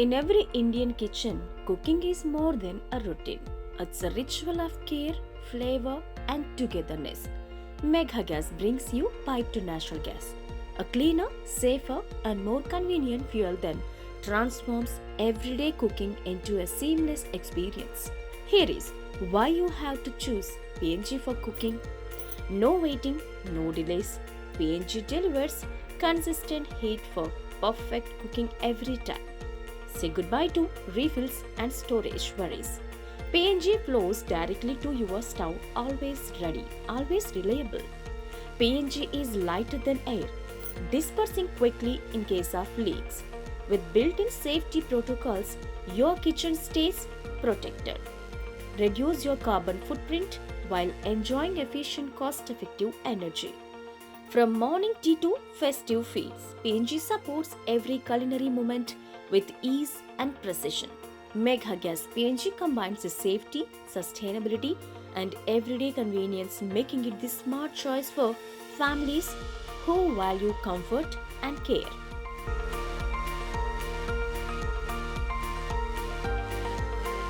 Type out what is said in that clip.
In every Indian kitchen, cooking is more than a routine. It's a ritual of care, flavor, and togetherness. Megha Gas brings you pipe to natural gas, a cleaner, safer, and more convenient fuel that transforms everyday cooking into a seamless experience. Here is why you have to choose PNG for cooking. No waiting, no delays. PNG delivers consistent heat for perfect cooking every time. Say goodbye to refills and storage worries. PNG flows directly to your stove, always ready, always reliable. PNG is lighter than air, dispersing quickly in case of leaks. With built-in safety protocols, your kitchen stays protected. Reduce your carbon footprint while enjoying efficient, cost-effective energy. From morning tea to festive feasts, PNG supports every culinary moment with ease and precision. Megha Gas PNG combines the safety, sustainability, and everyday convenience, making it the smart choice for families who value comfort and care.